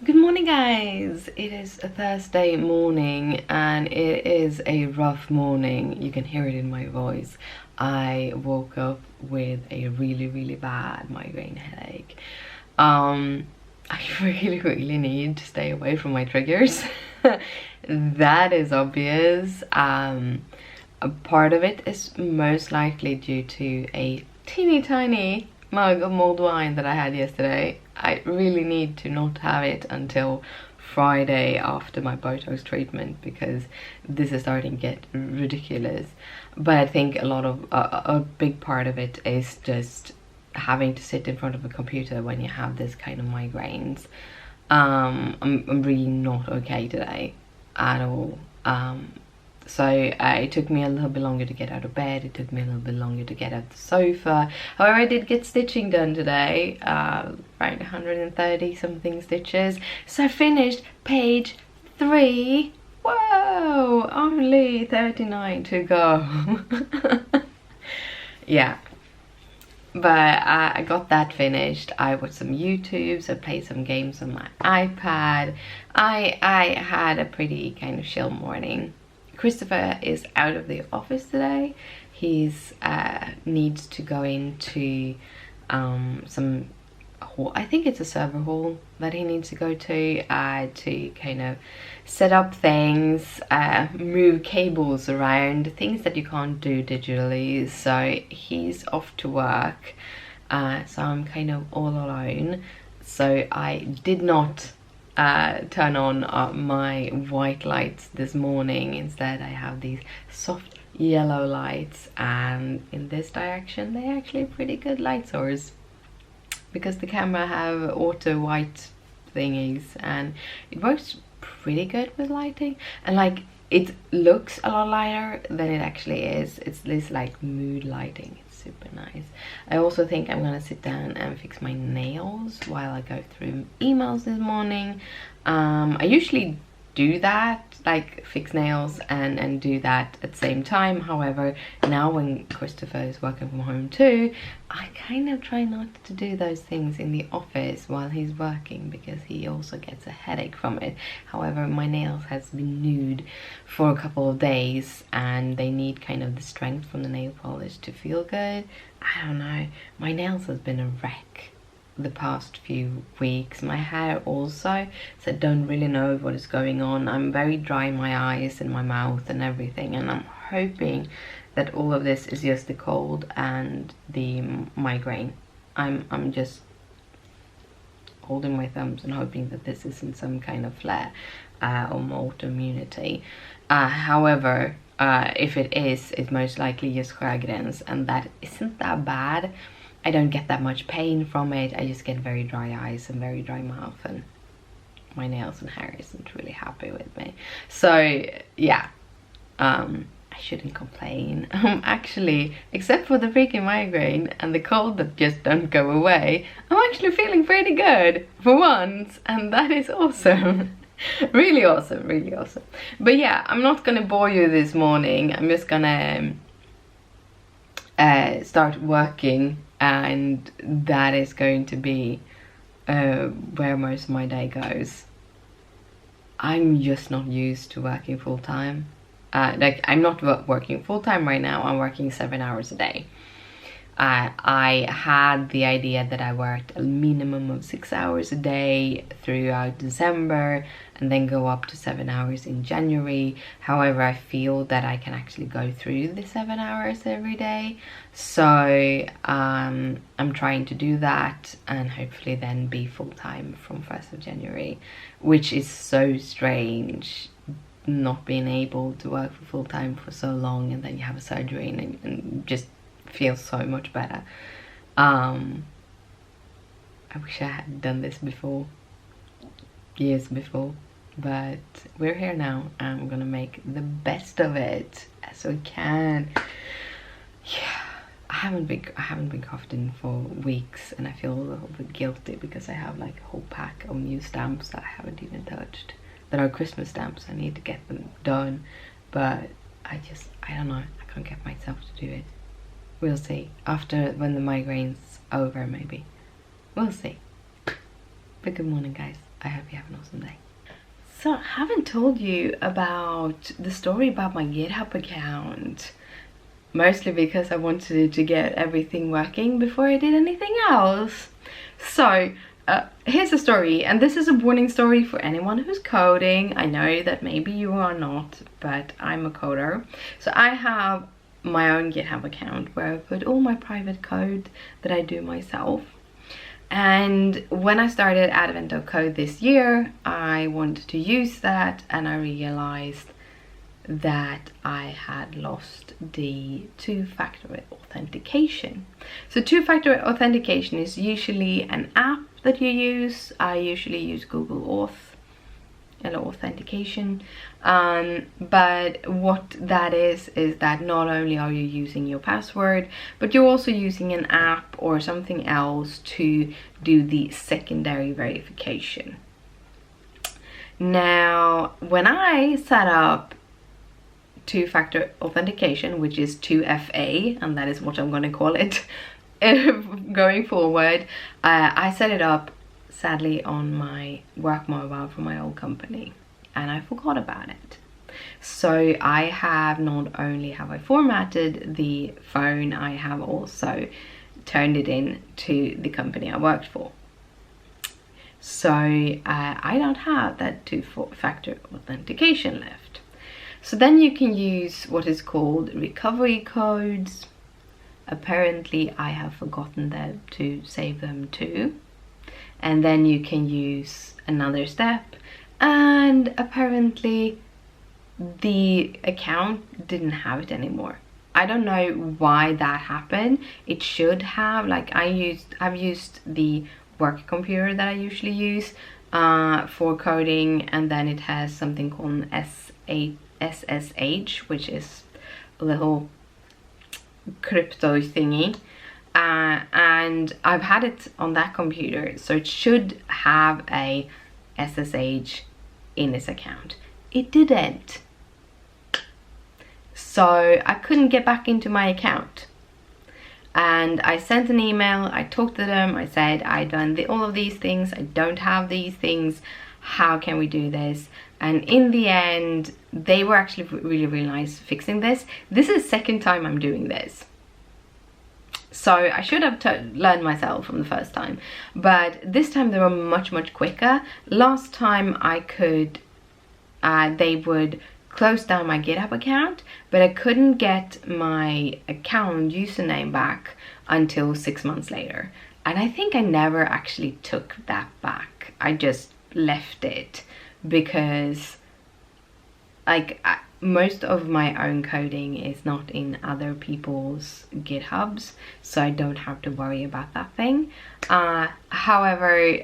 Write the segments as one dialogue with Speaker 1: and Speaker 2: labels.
Speaker 1: Good morning, guys. It is a Thursday morning and it is a rough morning. You can hear it in my voice. I woke up with a really bad migraine headache. I really need to stay away from my triggers. That is obvious. A part of it is most likely due to a teeny tiny mug of mulled wine that I had yesterday. I really need to not have it until Friday after my Botox treatment because this is starting to get ridiculous. But I think a big part of it is just having to sit in front of a computer when you have this kind of migraines. I'm really not okay today at all. So it took me a little bit longer to get out of bed. It took me a little bit longer to get out the sofa. However, I did get stitching done today, around 130 something stitches. So I finished page 3. Whoa, only 39 to go. Yeah, but I got that finished. I watched some YouTubes, I played some games on my iPad. I had a pretty kind of chill morning. Christopher is out of the office today. He's needs to go into some hall. I think it's a server hall that he needs to go to kind of set up things, move cables around, things that you can't do digitally. So he's off to work. So I'm kind of all alone. So I did not turn on my white lights this morning. Instead I have these soft yellow lights, and in this direction they're actually pretty good light source because the camera have auto white thingies and it works pretty good with lighting, and like it looks a lot lighter than it actually is. It's this like mood lighting. Super nice. I also think I'm gonna sit down and fix my nails while I go through emails this morning. I usually do that, like fix nails and do that at the same time. However, now when Christopher is working from home too, I kind of try not to do those things in the office while he's working because he also gets a headache from it. However, my nails has been nude for a couple of days and they need kind of the strength from the nail polish to feel good. I don't know, my nails has been a wreck the past few weeks. My hair also, so I don't really know what is going on. I'm very dry in my eyes and my mouth and everything, and I'm hoping that all of this is just the cold and the migraine. I'm just holding my thumbs and hoping that this isn't some kind of flare or autoimmunity. However, if it is, it's most likely just Sjögren's, and that isn't that bad. I don't get that much pain from it. I just get very dry eyes and very dry mouth, and my nails and hair isn't really happy with me. So yeah, I shouldn't complain. Actually, except for the freaking migraine and the cold that just don't go away, I'm actually feeling pretty good for once, and that is awesome. Really awesome, really awesome. But yeah, I'm not gonna bore you this morning. I'm just gonna start working, and that is going to be where most of my day goes. I'm just not used to working full-time. Like, I'm not working full-time right now. I'm working 7 hours a day. I had the idea that I worked a minimum of 6 hours a day throughout December and then go up to 7 hours in January. However, I feel that I can actually go through the 7 hours every day. So I'm trying to do that and hopefully then be full-time from 1st of January, which is so strange, not being able to work for full-time for so long and then you have a surgery and just feels so much better. I wish I had done this before, years before, but we're here now and I'm gonna make the best of it as we can. Yeah, I haven't been crafting for weeks and I feel a little bit guilty because I have like a whole pack of new stamps that I haven't even touched, that are Christmas stamps. I need to get them done, but I don't know, I can't get myself to do it. We'll see. After, when the migraine's over, maybe. We'll see. But good morning, guys. I hope you have an awesome day. So I haven't told you about the story about my GitHub account. Mostly because I wanted to get everything working before I did anything else. So here's a story, and this is a warning story for anyone who's coding. I know that maybe you are not, but I'm a coder. So I have my own GitHub account where I put all my private code that I do myself. And when I started Advent of Code this year, I wanted to use that, and I realized that I had lost the two-factor authentication. So two-factor authentication is usually an app that you use. I usually use Google Authentication. But what that is that not only are you using your password, but you're also using an app or something else to do the secondary verification. Now, when I set up two-factor authentication, which is 2FA, and that is what I'm going to call it going forward, I set it up sadly on my work mobile from my old company, and I forgot about it. So I have not only have I formatted the phone, I have also turned it in to the company I worked for. So I don't have that two-factor authentication left. So then you can use what is called recovery codes. Apparently I have forgotten them to save them too. And then you can use another step, and apparently the account didn't have it anymore. I don't know why that happened. It should have, like I've used the work computer that I usually use for coding, and then it has something called SSH, which is a little crypto thingy, and I've had it on that computer, so it should have a SSH in its account. It didn't, so I couldn't get back into my account. And I sent an email, I talked to them, I said I'd done all of these things, I don't have these things, how can we do this? And in the end, they were actually really nice fixing this. This is the second time I'm doing this. So I should have learned myself from the first time. But this time they were much quicker. Last time I could, they would close down my GitHub account, but I couldn't get my account username back until 6 months later. And I think I never actually took that back. I just left it because like most of my own coding is not in other people's GitHubs, so I don't have to worry about that thing. However,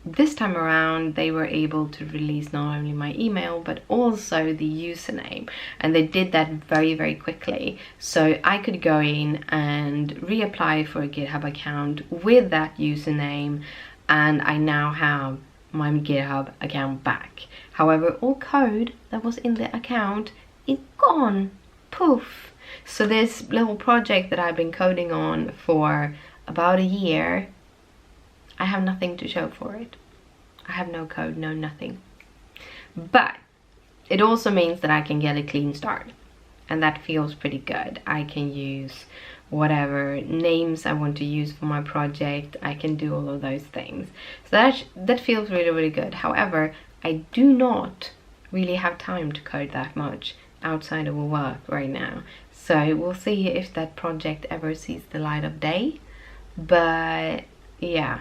Speaker 1: this time around they were able to release not only my email but also the username, and they did that very quickly, so I could go in and reapply for a GitHub account with that username, and I now have my GitHub account back. However, all code that was in the account is gone. Poof. So this little project that I've been coding on for about a year, I have nothing to show for it. I have no code, no nothing. But it also means that I can get a clean start, and that feels pretty good. I can use whatever names I want to use for my project. I can do all of those things. So that feels really good. However, I do not really have time to code that much outside of work right now. So we'll see if that project ever sees the light of day. But yeah,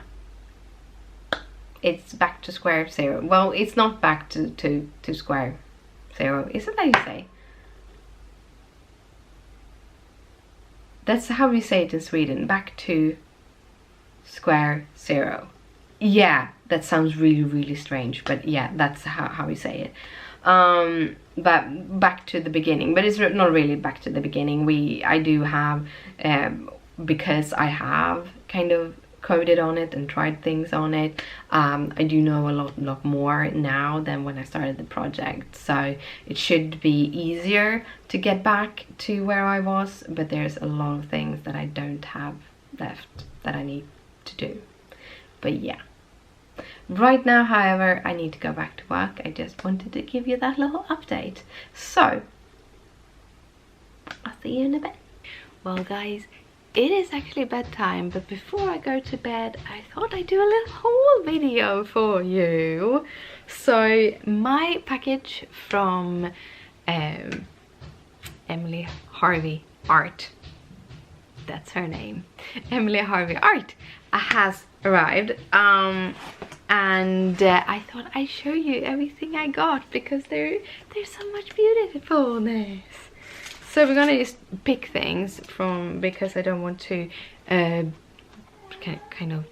Speaker 1: it's back to square zero. Well, it's not back to square zero. Is it how you say? That's how we say it in Sweden. Back to square zero. Yeah, that sounds really strange, but yeah, that's how we say it. But back to the beginning. But it's not really back to the beginning. I do have, because I have kind of coded on it and tried things on it, I do know a lot more now than when I started the project, so it should be easier to get back to where I was, but there's a lot of things that I don't have left that I need to do. But yeah, Right now, however, I need to go back to work. I just wanted to give you that little update. So, I'll see you in a bit. Well guys, it is actually bedtime, but before I go to bed, I thought I'd do a little haul video for you. So, my package from Emily Harvey Art, that's her name, Emily Harvey Art, has arrived. And I thought I'd show you everything I got, because there's so much beautifulness. So we're gonna just pick things from, because I don't want to kind of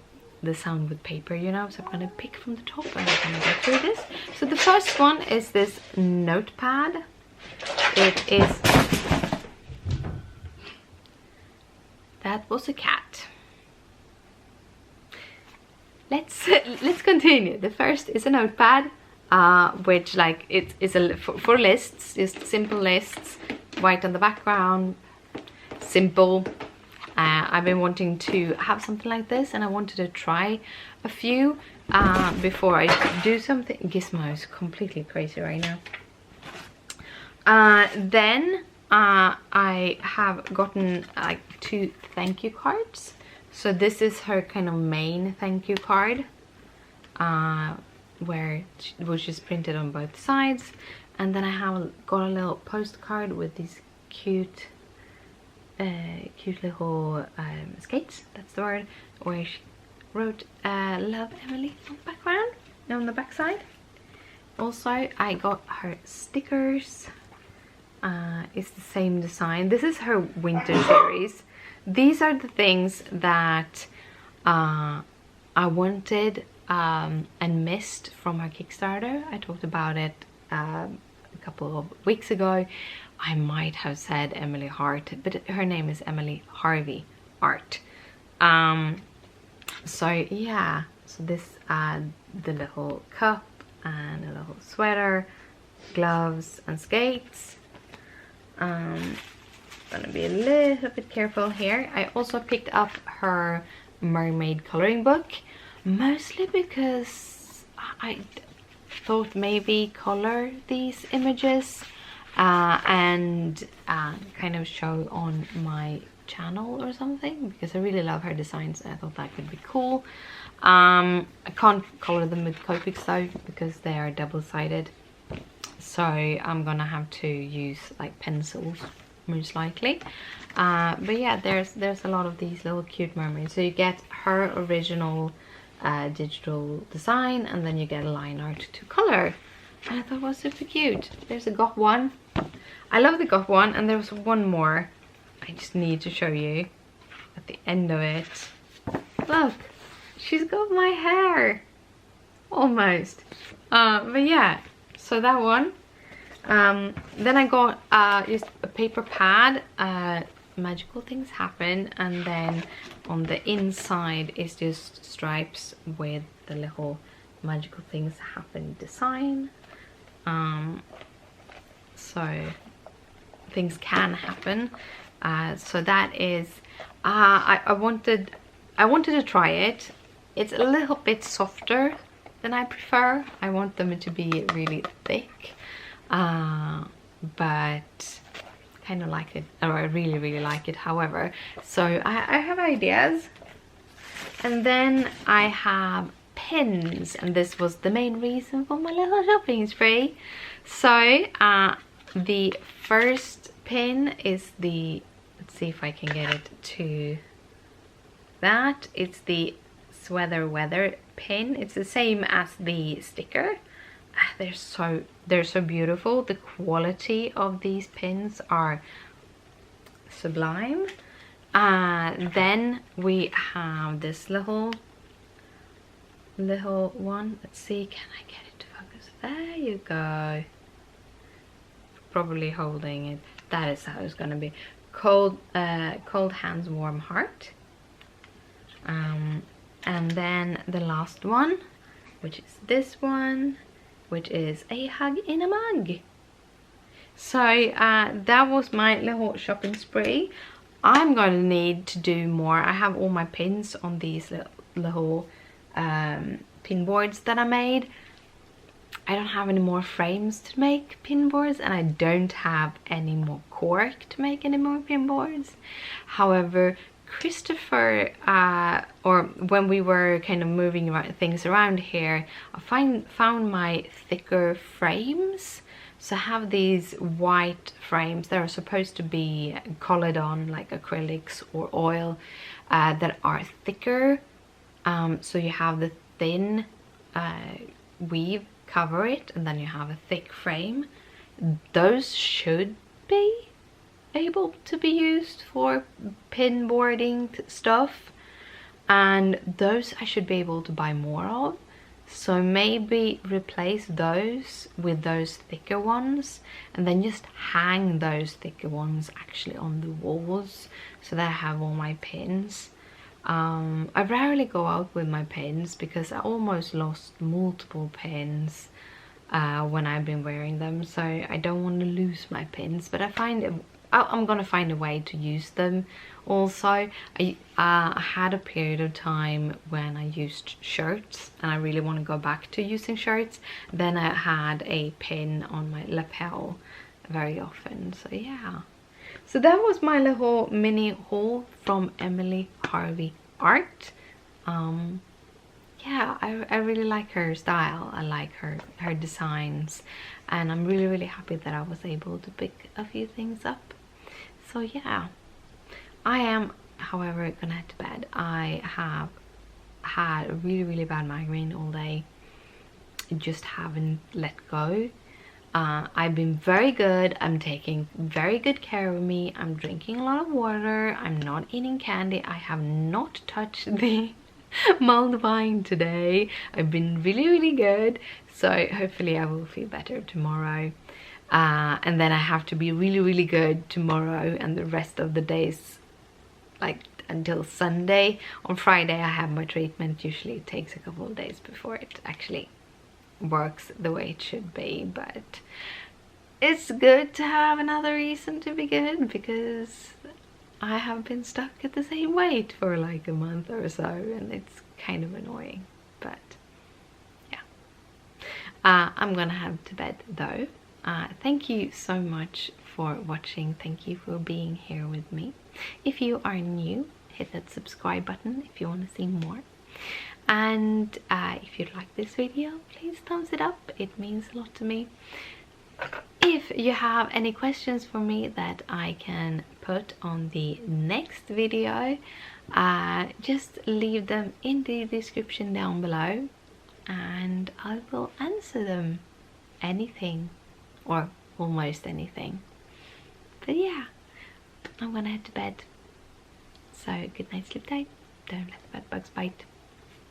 Speaker 1: the sound with paper, you know. So I'm gonna pick from the top and I'm gonna go through this. So the first one is this notepad. It is, that was a cat. Let's continue. The first is a notepad, which like it is for lists, just simple lists, white on the background, simple. I've been wanting to have something like this, and I wanted to try a few before I do something. Gizmo is completely crazy right now. Then I have gotten like 2 thank you cards. So this is her kind of main thank you card, where it was just printed on both sides. And then I have got a little postcard with these cute little skates, that's the word, where she wrote love Emily on the background, on the back side. Also I got her stickers. It's the same design. This is her winter series. These are the things that I wanted and missed from her Kickstarter. I talked about it a couple of weeks ago. I might have said Emily Hart, but her name is Emily Harvey Art. So yeah, so this the little cup and a little sweater, gloves and skates. Gonna be a little bit careful here. I also picked up her Mermaid coloring book, mostly because I thought maybe color these images and kind of show on my channel or something, because I really love her designs and I thought that could be cool. I can't color them with Copics though, because they are double-sided, so I'm gonna have to use like pencils most likely. But yeah, there's a lot of these little cute mermaids. So you get her original digital design, and then you get a line art to color, and I thought it was super cute. There's a got one. I love the got one, and there was one more I just need to show you at the end of it. Look, she's got my hair almost. But yeah, so that one. Then I got just a paper pad, magical things happen, and then on the inside is just stripes with the little magical things happen design. So things can happen. So that is I wanted to try it. It's a little bit softer than I prefer. I want them to be really thick. But kind of like it, or I really like it, however. So I have ideas, and then I have pins, and this was the main reason for my little shopping spree. So the first pin is the, let's see if I can get it to that, it's the sweater weather pin. It's the same as the sticker. They're so beautiful. The quality of these pins are sublime. Then we have this little one. Let's see, can I get it to focus? There you go. Probably holding it. That is how it's gonna be. Cold hands, warm heart. And then the last one, which is this one, which is a hug in a mug. So that was my little shopping spree. I'm going to need to do more. I have all my pins on these little pin boards that I made. I don't have any more frames to make pin boards, and I don't have any more cork to make any more pin boards. However, Christopher, or when we were kind of moving things around here, I found my thicker frames. So I have these white frames that are supposed to be colored on like acrylics or oil, that are thicker. So you have the thin weave cover it, and then you have a thick frame. Those should be able to be used for pin boarding stuff, and those I should be able to buy more of. So maybe replace those with those thicker ones, and then just hang those thicker ones actually on the walls so that I have all my pins. I rarely go out with my pins because I almost lost multiple pins when I've been wearing them, so I don't want to lose my pins, but I'm gonna find a way to use them. Also, I had a period of time when I used shirts, and I really want to go back to using shirts. Then I had a pin on my lapel very often, so yeah. So that was my little mini haul from Emily Harvey Art. Yeah, I really like her style. I like her designs, and I'm really happy that I was able to pick a few things up. So yeah, I am, however, gonna head to bed. I have had a really bad migraine all day. I just haven't let go. I've been very good. I'm taking very good care of me. I'm drinking a lot of water. I'm not eating candy. I have not touched the mulled wine today. I've been really good. So hopefully I will feel better tomorrow. And then I have to be really good tomorrow and the rest of the days, like until Sunday. On Friday I have my treatment. Usually it takes a couple of days before it actually works the way it should be, but it's good to have another reason to be good, because I have been stuck at the same weight for like a month or so, and it's kind of annoying. But yeah, I'm gonna head to bed though. Thank you so much for watching. Thank you for being here with me. If you are new, hit that subscribe button if you want to see more. And if you like this video, please thumbs it up. It means a lot to me. If you have any questions for me that I can put on the next video, just leave them in the description down below, and I will answer them. Anything, or almost anything. But yeah, I'm gonna head to bed. So good night, sleep tight. Don't let the bed bugs bite.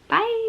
Speaker 1: Bye!